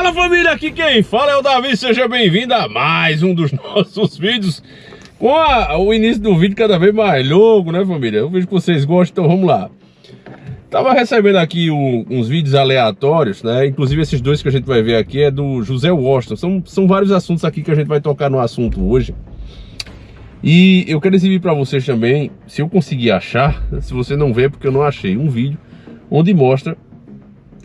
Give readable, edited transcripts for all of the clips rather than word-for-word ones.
Fala família, aqui quem fala é o Davi, seja bem-vindo a mais um dos nossos vídeos com o início do vídeo cada vez mais louco, né família? Eu vejo que vocês gostam, então vamos lá. Tava recebendo aqui uns vídeos aleatórios, né? Inclusive esses dois que a gente vai ver aqui é do José Washington. São vários assuntos aqui que a gente vai tocar no assunto hoje. E eu quero exibir para vocês também, se eu conseguir achar, se você não vê porque eu não achei, um vídeo onde mostra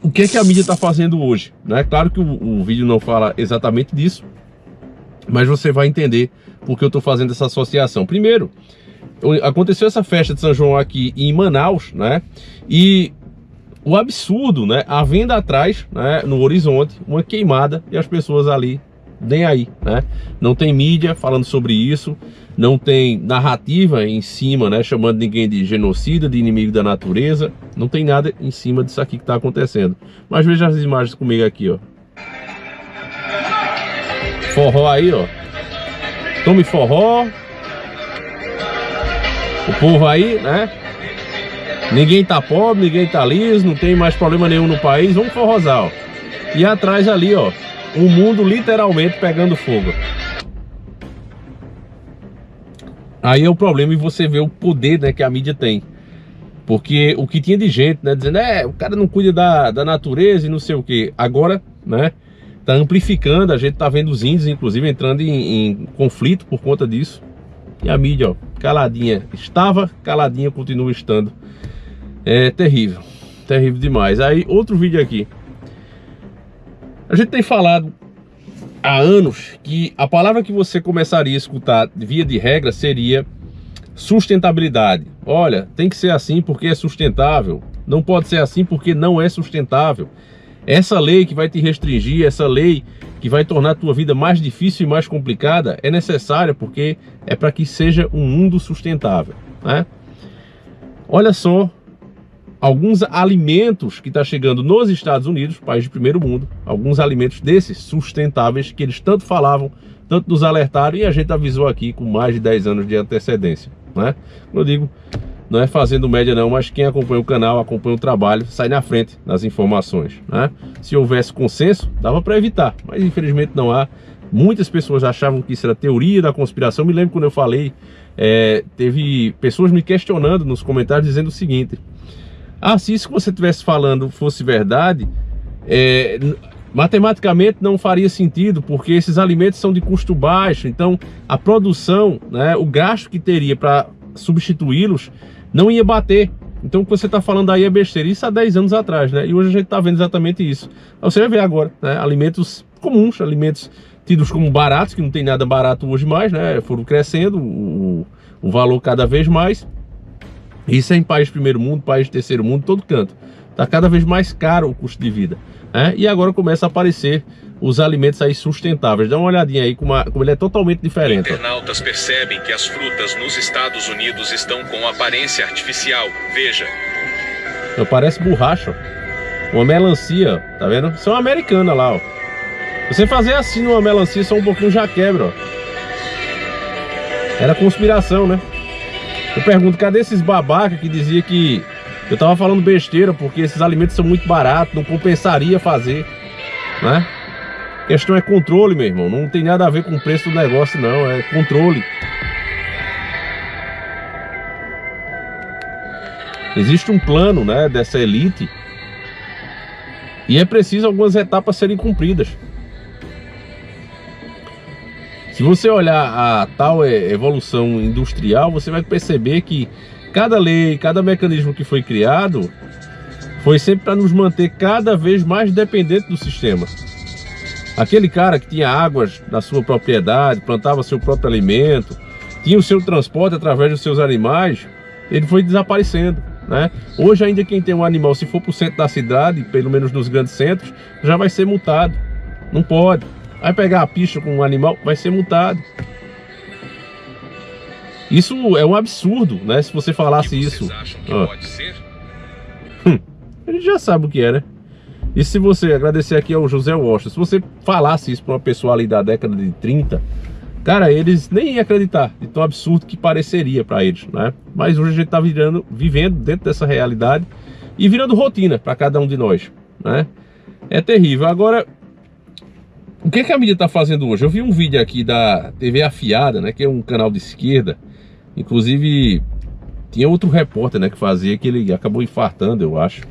o que é que a mídia está fazendo hoje, né? Claro que o vídeo não fala exatamente disso, mas você vai entender porque eu estou fazendo essa associação. Primeiro, aconteceu essa festa de São João aqui em Manaus, né? E o absurdo, né? A venda atrás, né? No horizonte, uma queimada e as pessoas ali nem aí, né? Não tem mídia falando sobre isso, não tem narrativa em cima, né? Chamando ninguém de genocida, de inimigo da natureza, não tem nada em cima disso aqui que está acontecendo. Mas veja as imagens comigo aqui, ó. Forró aí, ó. Tome forró. O povo aí, né? Ninguém tá pobre, ninguém tá liso, não tem mais problema nenhum no país, vamos forrosar, ó. E atrás ali, ó, o mundo literalmente pegando fogo. Aí é o problema, e você vê o poder, né, que a mídia tem. Porque o que tinha de gente, né, dizendo, o cara não cuida da natureza e não sei o que. Agora, né, tá amplificando, a gente tá vendo os índios, inclusive, entrando em conflito por conta disso. E a mídia, ó, caladinha. Estava caladinha, continua estando. É terrível. Terrível demais. Aí, outro vídeo aqui. A gente tem falado há anos que a palavra que você começaria a escutar via de regra seria sustentabilidade. Olha, tem que ser assim porque é sustentável. Não pode ser assim porque não é sustentável. Essa lei que vai te restringir, essa lei que vai tornar a tua vida mais difícil e mais complicada é necessária porque é para que seja um mundo sustentável, né? Olha só alguns alimentos que está chegando nos Estados Unidos, país de primeiro mundo, alguns alimentos desses sustentáveis que eles tanto falavam, tanto nos alertaram e a gente avisou aqui com mais de 10 anos de antecedência, né? Como eu digo, não é fazendo média não, mas quem acompanha o canal, acompanha o trabalho, sai na frente nas informações, né? Se houvesse consenso, dava para evitar, mas infelizmente não há. Muitas pessoas achavam que isso era teoria da conspiração. Me lembro quando eu falei, teve pessoas me questionando nos comentários dizendo o seguinte: se isso que você estivesse falando fosse verdade, matematicamente não faria sentido, porque esses alimentos são de custo baixo, então a produção, né, o gasto que teria para substituí-los não ia bater. Então o que você está falando aí é besteira. Isso há 10 anos atrás, né? E hoje a gente está vendo exatamente isso. Você vai ver agora, né? Alimentos comuns, alimentos tidos como baratos, que não tem nada barato hoje mais, né? Foram crescendo o valor cada vez mais. Isso é em país de primeiro mundo, país de terceiro mundo, todo canto. Está cada vez mais caro o custo de vida, né? E agora começa a aparecer os alimentos aí sustentáveis. Dá uma olhadinha aí como ele é totalmente diferente. Internautas percebem que as frutas nos Estados Unidos estão com aparência artificial. Veja. Então, parece borracha, ó. Uma melancia, ó. Tá vendo? Isso é uma americana lá, ó. Você fazer assim numa melancia só um pouquinho já quebra, ó. Era conspiração, né? Eu pergunto, cadê esses babaca que dizia que eu tava falando besteira porque esses alimentos são muito baratos, não compensaria fazer, né? A questão é controle, meu irmão. Não tem nada a ver com o preço do negócio, não. É controle. Existe um plano, né, dessa elite e é preciso algumas etapas serem cumpridas. Se você olhar a tal evolução industrial, você vai perceber que cada lei, cada mecanismo que foi criado foi sempre para nos manter cada vez mais dependentes do sistema. Aquele cara que tinha águas na sua propriedade, plantava seu próprio alimento, tinha o seu transporte através dos seus animais, ele foi desaparecendo, né? Hoje ainda quem tem um animal, se for para o centro da cidade, pelo menos nos grandes centros, já vai ser multado. Não pode. Vai pegar a pista com um animal, vai ser multado. Isso é um absurdo, né? Se você falasse isso. Acham que pode ser? A gente já sabe o que é, né? E se você agradecer aqui ao José Washington, se você falasse isso para uma pessoa ali da década de 30, cara, eles nem iam acreditar de tão absurdo que pareceria para eles, né? Mas hoje a gente tá vivendo dentro dessa realidade e virando rotina para cada um de nós, né? É terrível. Agora, O que a mídia está fazendo hoje? Eu vi um vídeo aqui da TV Afiada, né, que é um canal de esquerda. Inclusive, tinha outro repórter, né, que fazia, que ele acabou infartando, eu acho.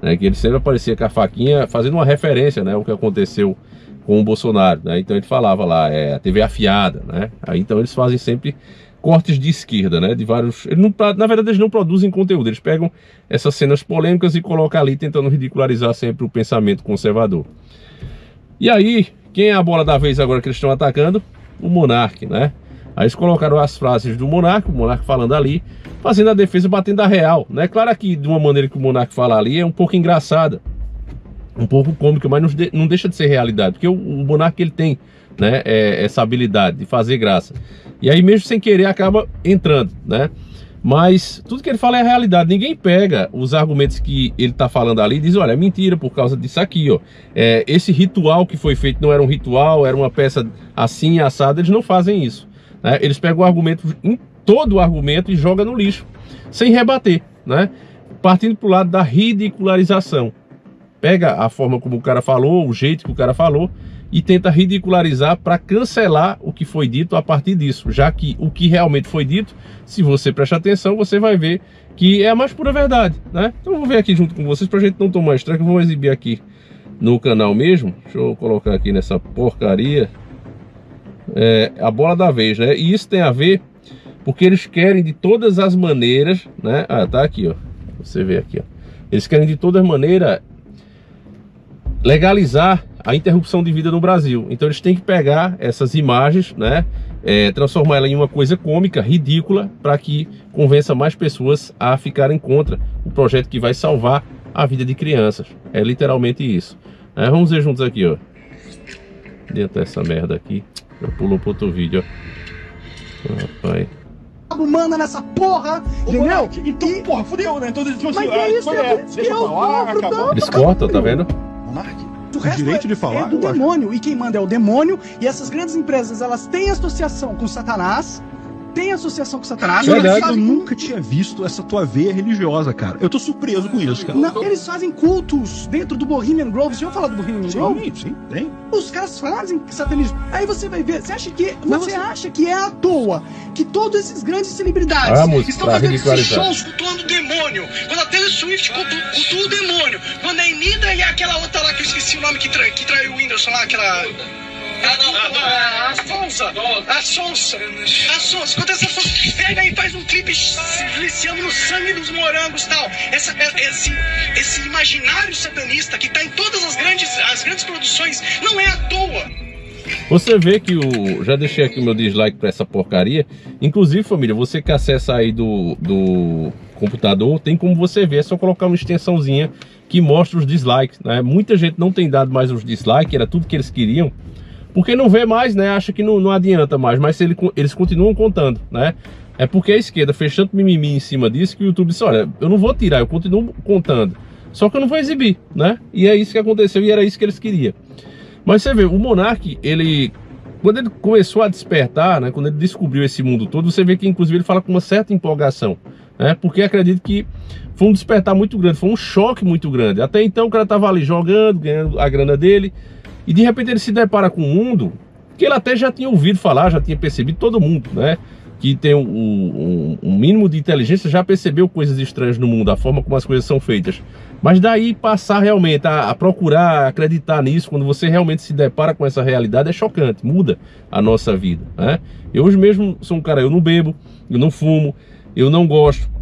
Né, que ele sempre aparecia com a faquinha, fazendo uma referência, né, ao que aconteceu com o Bolsonaro. Né, então ele falava lá, a TV Afiada, né. Aí, então eles fazem sempre cortes de esquerda, né, de vários... na verdade, eles não produzem conteúdo, eles pegam essas cenas polêmicas e colocam ali, tentando ridicularizar sempre o pensamento conservador. E aí, quem é a bola da vez agora que eles estão atacando? O Monark, né? Aí eles colocaram as frases do Monark, o Monark falando ali, fazendo a defesa, batendo a real, né? Claro que de uma maneira que o Monark fala ali é um pouco engraçada, um pouco cômica, mas não deixa de ser realidade, porque o Monark, ele tem, né, essa habilidade de fazer graça. E aí mesmo sem querer acaba entrando, né? Mas tudo que ele fala é a realidade. Ninguém pega os argumentos que ele está falando ali e diz, olha, é mentira por causa disso aqui, ó. Esse ritual que foi feito não era um ritual, era uma peça assim, assada. Eles não fazem isso, né? Eles pegam o argumento, todo o argumento, e jogam no lixo, sem rebater, né? Partindo para o lado da ridicularização. Pega a forma como o cara falou, o jeito que o cara falou, e tenta ridicularizar para cancelar o que foi dito a partir disso, já que o que realmente foi dito, se você prestar atenção, você vai ver que é a mais pura verdade, né? Então eu vou ver aqui junto com vocês, pra gente não tomar estranho, que eu vou exibir aqui no canal mesmo. Deixa eu colocar aqui nessa porcaria a bola da vez, né? E isso tem a ver porque eles querem de todas as maneiras, né? Ah, tá aqui, ó, você vê aqui, ó. Eles querem de todas as maneiras legalizar a interrupção de vida no Brasil. Então eles têm que pegar essas imagens, né, transformar ela em uma coisa cômica, ridícula, para que convença mais pessoas a ficarem contra o projeto que vai salvar a vida de crianças. É literalmente isso. Vamos ver juntos aqui, ó. Dentro dessa merda aqui. Já pulou pro outro vídeo, ó. Rapaz. Manda nessa porra, entendeu? Então, porra, fudeu, né? Então, mas é isso, deixa eu falar, acabou. Eles cortam, tá vendo? Monark, o resto direito de falar, é do demônio, e quem manda é o demônio, e essas grandes empresas, elas têm associação com Satanás, Eu nunca tinha visto essa tua veia religiosa, cara. Eu tô surpreso com isso, cara. Não, eles fazem cultos dentro do Bohemian Grove. Você já ouviu falar do Bohemian Grove? Sim, tem. Os caras fazem satanismo. Aí você vai ver, você acha que é à toa que todos esses grandes celebridades estão fazendo esses shows cultuando o demônio? Quando a Taylor Swift cultua o demônio, quando a Enida e aquela outra lá que eu esqueci o nome que traiu o Whindersson lá, aquela... A Sonsa. Quando essa Sonsa pega e faz um clipe viciando no sangue dos morangos e tal. Esse imaginário satanista que tá em todas as grandes produções, não é à toa. Você vê que já deixei aqui o meu dislike para essa porcaria. Inclusive, família, você que acessa aí do computador, tem como você ver, é só colocar uma extensãozinha que mostra os dislikes, né? Muita gente não tem dado mais os dislikes, era tudo que eles queriam, porque não vê mais, né? Acha que não adianta mais, mas eles continuam contando, né? É porque a esquerda fez tanto mimimi em cima disso que o YouTube disse, olha, eu não vou tirar, eu continuo contando, só que eu não vou exibir, né? E é isso que aconteceu e era isso que eles queriam. Mas você vê, o Monark, quando ele começou a despertar, né? Quando ele descobriu esse mundo todo, você vê que inclusive ele fala com uma certa empolgação, né? Porque acredito que foi um despertar muito grande, foi um choque muito grande. Até então o cara tava ali jogando, ganhando a grana dele, e de repente ele se depara com um mundo que ele até já tinha ouvido falar, já tinha percebido, todo mundo, né, que tem um mínimo de inteligência já percebeu coisas estranhas no mundo, a forma como as coisas são feitas. Mas daí passar realmente a procurar, a acreditar nisso, quando você realmente se depara com essa realidade, é chocante, muda a nossa vida, né? Eu hoje mesmo sou um cara, eu não bebo, eu não fumo, eu não gosto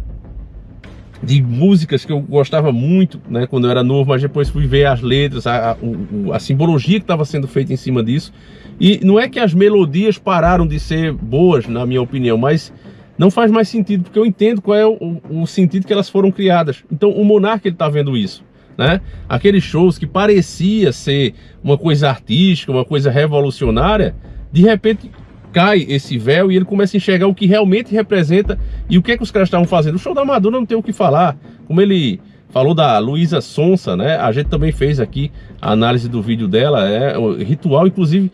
de músicas que eu gostava muito, né, quando eu era novo, mas depois fui ver as letras, a simbologia que estava sendo feita em cima disso. E não é que as melodias pararam de ser boas, na minha opinião, mas não faz mais sentido, porque eu entendo qual é o sentido que elas foram criadas. Então o Monark, ele tá vendo isso, né? Aqueles shows que parecia ser uma coisa artística, uma coisa revolucionária, de repente cai esse véu e ele começa a enxergar o que realmente representa e o que é que os caras estavam fazendo. O show da Madonna não tem o que falar, como ele falou da Luísa Sonza, né? A gente também fez aqui a análise do vídeo dela, ritual, inclusive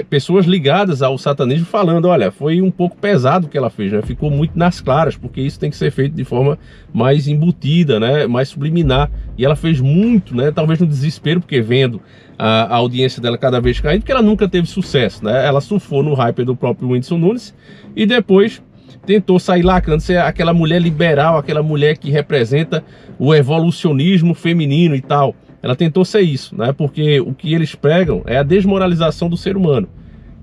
pessoas ligadas ao satanismo falando, olha, foi um pouco pesado o que ela fez, né? Ficou muito nas claras, porque isso tem que ser feito de forma mais embutida, né? Mais subliminar. E ela fez muito, né? Talvez no desespero, porque vendo a audiência dela cada vez caindo, porque ela nunca teve sucesso, né? Ela surfou no hype do próprio Whindersson Nunes e depois tentou sair lacrando, ser aquela mulher liberal, aquela mulher que representa o evolucionismo feminino e tal. Ela tentou ser isso, né? Porque o que eles pregam é a desmoralização do ser humano.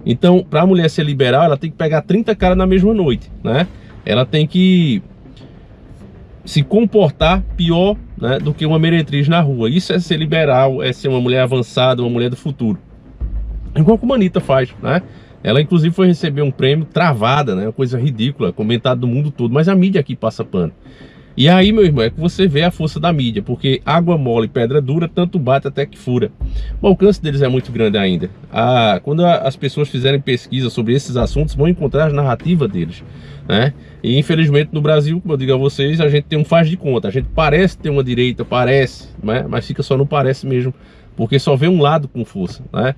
Então, para a mulher ser liberal, ela tem que pegar 30 caras na mesma noite, né? Ela tem que se comportar pior, né, do que uma meretriz na rua. Isso é ser liberal, é ser uma mulher avançada, uma mulher do futuro. Igual como a Anitta faz, né? Ela inclusive foi receber um prêmio travada, né? Uma coisa ridícula, comentada do mundo todo. Mas a mídia aqui passa pano. E aí, meu irmão, é que você vê a força da mídia, porque água mole e pedra dura, tanto bate até que fura. O alcance deles é muito grande ainda. Quando as pessoas fizerem pesquisa sobre esses assuntos, vão encontrar a narrativa deles, né? E infelizmente no Brasil, como eu digo a vocês, a gente tem um faz de conta. A gente parece ter uma direita, parece, né? Mas fica só no parece mesmo, porque só vê um lado com força, né?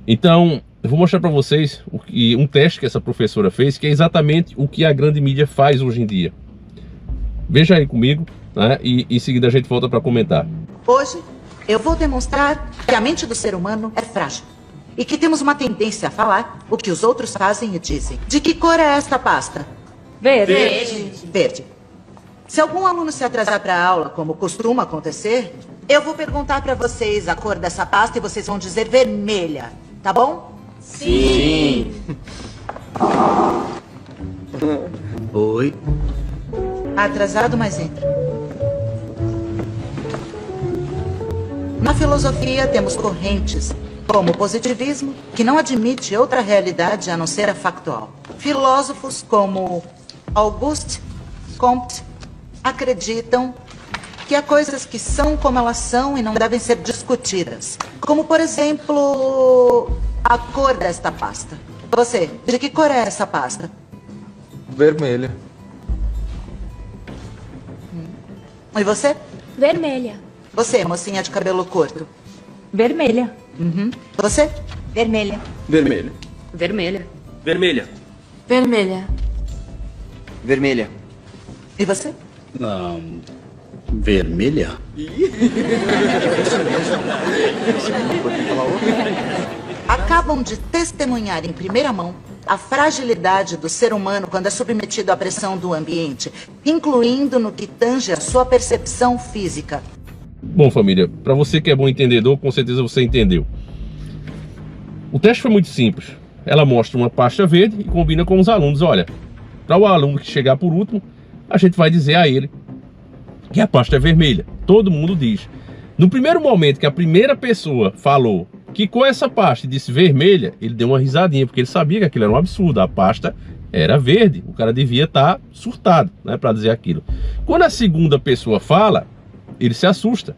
Então, eu vou mostrar para vocês um teste que essa professora fez, que é exatamente o que a grande mídia faz hoje em dia. Veja aí comigo, né? E em seguida a gente volta para comentar. Hoje eu vou demonstrar que a mente do ser humano é frágil e que temos uma tendência a falar o que os outros fazem e dizem. De que cor é esta pasta? Verde. Verde. Se algum aluno se atrasar para a aula, como costuma acontecer, eu vou perguntar para vocês a cor dessa pasta e vocês vão dizer vermelha, tá bom? Sim. Oi. Atrasado, mas entra. Na filosofia temos correntes, como o positivismo, que não admite outra realidade a não ser a factual. Filósofos como Auguste Comte acreditam que há coisas que são como elas são e não devem ser discutidas. Como, por exemplo, a cor desta pasta. Você, de que cor é essa pasta? Vermelha. E você? Vermelha. Você, mocinha de cabelo curto. Vermelha. Você? Vermelha. Vermelha. Vermelha. Vermelha. Vermelha. Vermelha. E você? Vermelha? Acabam de testemunhar em primeira mão a fragilidade do ser humano quando é submetido à pressão do ambiente, incluindo no que tange a sua percepção física. Bom, família, para você que é bom entendedor, com certeza você entendeu. O teste foi muito simples. Ela mostra uma pasta verde e combina com os alunos. Olha, para o aluno que chegar por último, a gente vai dizer a ele que a pasta é vermelha. Todo mundo diz. No primeiro momento que a primeira pessoa falou que com essa pasta disse vermelha, ele deu uma risadinha, porque ele sabia que aquilo era um absurdo. A pasta era verde, o cara devia estar surtado, né, para dizer aquilo. Quando a segunda pessoa fala, ele se assusta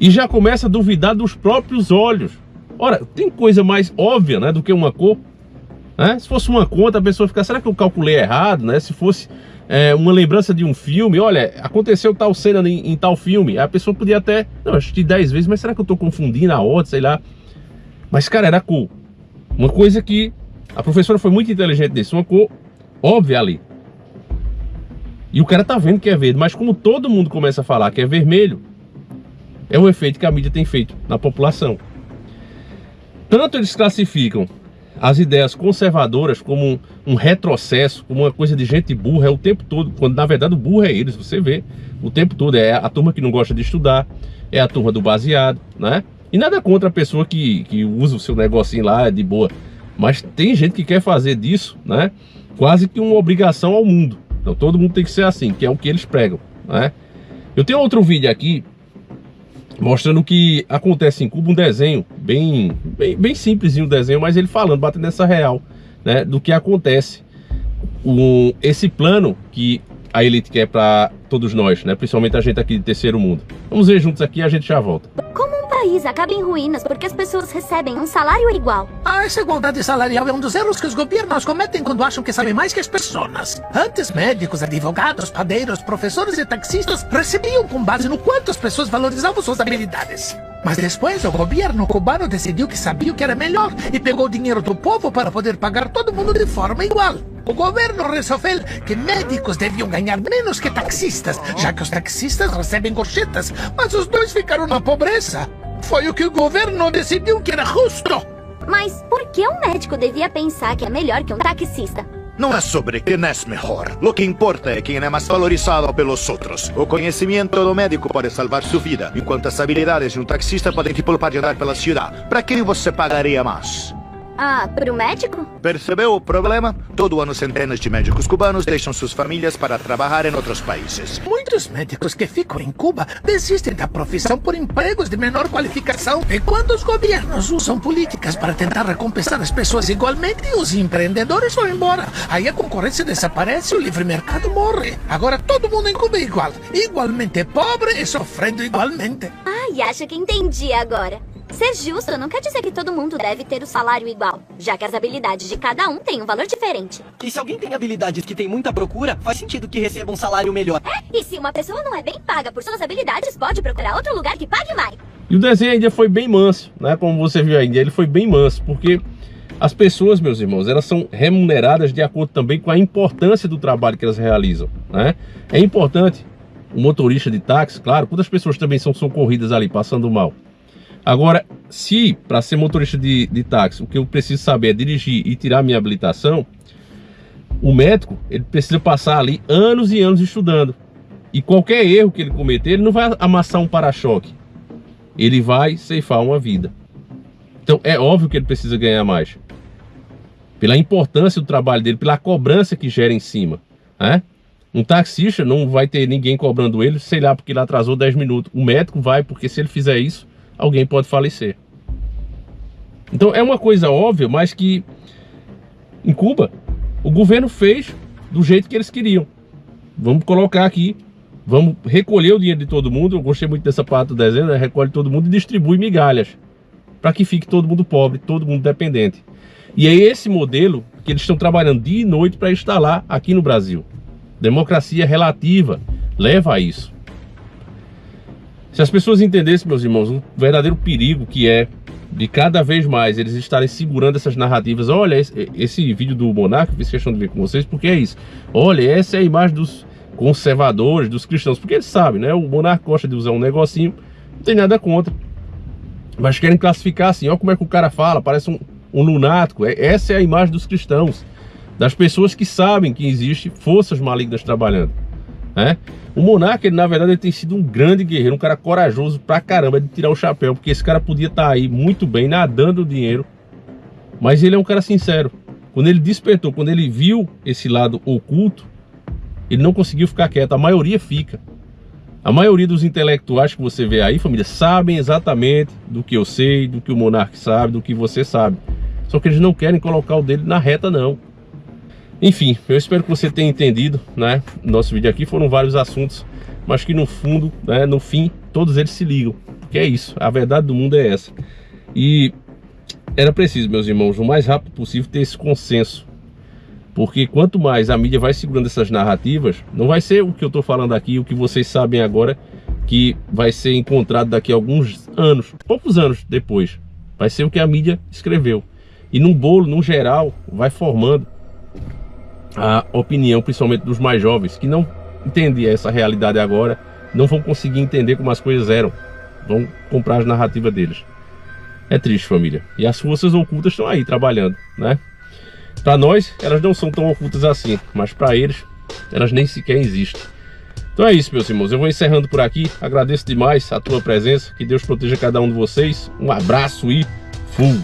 e já começa a duvidar dos próprios olhos. Ora, tem coisa mais óbvia, né, do que uma cor, né? Se fosse uma conta, a pessoa fica, será que eu calculei errado, né? Se fosse uma lembrança de um filme, olha, aconteceu tal cena em tal filme, a pessoa podia até, não, assisti 10 vezes, mas será que eu tô confundindo a ordem, sei lá. Mas, cara, era cor. Uma coisa que a professora foi muito inteligente nisso, uma cor óbvia ali. E o cara tá vendo que é verde, mas como todo mundo começa a falar que é vermelho, é o efeito que a mídia tem feito na população. Tanto eles classificam as ideias conservadoras como um retrocesso, como uma coisa de gente burra, é o tempo todo, quando na verdade o burro é eles, você vê, o tempo todo é a turma que não gosta de estudar, é a turma do baseado, né? E nada contra a pessoa que usa o seu negocinho lá de boa, mas tem gente que quer fazer disso, né, quase que uma obrigação ao mundo. Então todo mundo tem que ser assim, que é o que eles pregam, né? Eu tenho outro vídeo aqui mostrando o que acontece em Cuba, um desenho bem simplesinho o desenho, mas ele falando, batendo nessa real, né, do que acontece, esse plano que a elite quer para todos nós, né, principalmente a gente aqui de terceiro mundo. Vamos ver juntos aqui e a gente já volta. Como um país acaba em ruínas porque as pessoas recebem um salário igual. Essa igualdade salarial é um dos erros que os governos cometem quando acham que sabem mais que as pessoas. Antes, médicos, advogados, padeiros, professores e taxistas recebiam com base no quanto as pessoas valorizavam suas habilidades. Mas depois o governo cubano decidiu que sabia o que era melhor e pegou o dinheiro do povo para poder pagar todo mundo de forma igual. O governo resolveu que médicos deviam ganhar menos que taxistas, já que os taxistas recebem gorjetas, mas os dois ficaram na pobreza. Foi o que o governo decidiu que era justo. Mas por que um médico devia pensar que é melhor que um taxista? Não é sobre quem é melhor. O que importa é quem é mais valorizado pelos outros. O conhecimento do médico pode salvar sua vida, enquanto as habilidades de um taxista podem te poupar de andar pela cidade. Para quem você pagaria mais? Pro médico? Percebeu o problema? Todo ano centenas de médicos cubanos deixam suas famílias para trabalhar em outros países. Muitos médicos que ficam em Cuba desistem da profissão por empregos de menor qualificação. Enquanto os governos usam políticas para tentar recompensar as pessoas igualmente, os empreendedores vão embora. Aí a concorrência desaparece e o livre mercado morre. Agora todo mundo em Cuba é igual. Igualmente pobre e sofrendo igualmente. Acho que entendi agora. Ser justo não quer dizer que todo mundo deve ter o salário igual, já que as habilidades de cada um têm um valor diferente. E se alguém tem habilidades que tem muita procura, faz sentido que receba um salário melhor. E se uma pessoa não é bem paga por suas habilidades, pode procurar outro lugar que pague mais. E o desenho ainda foi bem manso, né? Como você viu ainda, ele foi bem manso, porque as pessoas, meus irmãos, elas são remuneradas de acordo também com a importância do trabalho que elas realizam, né? É importante o motorista de táxi, claro, quando as pessoas também são socorridas ali, passando mal. Agora, se para ser motorista de táxi, o que eu preciso saber é dirigir e tirar minha habilitação, o médico, ele precisa passar ali anos e anos estudando. E qualquer erro que ele cometer, ele não vai amassar um para-choque. Ele vai ceifar uma vida. Então, é óbvio que ele precisa ganhar mais. Pela importância do trabalho dele, pela cobrança que gera em cima, né? Um taxista não vai ter ninguém cobrando ele, sei lá, porque ele atrasou 10 minutos. O médico vai, porque se ele fizer isso, alguém pode falecer. Então é uma coisa óbvia, mas que em Cuba o governo fez do jeito que eles queriam. Vamos colocar aqui, vamos recolher o dinheiro de todo mundo. Eu gostei muito dessa parte do desenho, né? Recolhe todo mundo e distribui migalhas para que fique todo mundo pobre, todo mundo dependente. E é esse modelo que eles estão trabalhando dia e noite para instalar aqui no Brasil. Democracia relativa leva a isso. Se as pessoas entendessem, meus irmãos, o verdadeiro perigo que é de cada vez mais eles estarem segurando essas narrativas. Olha, esse vídeo do Monark, eu fiz questão de ver com vocês, porque é isso. Olha, essa é a imagem dos conservadores, dos cristãos, porque eles sabem, né? O Monark gosta de usar um negocinho, não tem nada contra. Mas querem classificar assim, olha como é que o cara fala, parece um lunático. Essa é a imagem dos cristãos, das pessoas que sabem que existe forças malignas trabalhando, né? O Monark, ele, na verdade, ele tem sido um grande guerreiro, um cara corajoso pra caramba de tirar o chapéu, porque esse cara podia estar aí muito bem, nadando dinheiro, mas ele é um cara sincero. Quando ele despertou, quando ele viu esse lado oculto, ele não conseguiu ficar quieto. A maioria fica. A maioria dos intelectuais que você vê aí, família, sabem exatamente do que eu sei, do que o Monark sabe, do que você sabe. Só que eles não querem colocar o dele na reta, não. Enfim, eu espero que você tenha entendido, né? Nosso vídeo aqui foram vários assuntos, mas que no fundo, né, no fim, todos eles se ligam. Porque é isso, a verdade do mundo é essa. E era preciso, meus irmãos, o mais rápido possível ter esse consenso. Porque quanto mais a mídia vai segurando essas narrativas, não vai ser o que eu estou falando aqui, o que vocês sabem agora, que vai ser encontrado daqui a alguns anos, poucos anos depois. Vai ser o que a mídia escreveu. E num bolo, num geral, vai formando a opinião, principalmente dos mais jovens, que não entendem essa realidade agora, não vão conseguir entender como as coisas eram, vão comprar as narrativas deles. É triste, família. E as forças ocultas estão aí trabalhando, né? Para nós, elas não são tão ocultas assim, mas para eles, elas nem sequer existem. Então é isso, meus irmãos. Eu vou encerrando por aqui. Agradeço demais a tua presença. Que Deus proteja cada um de vocês. Um abraço e fui!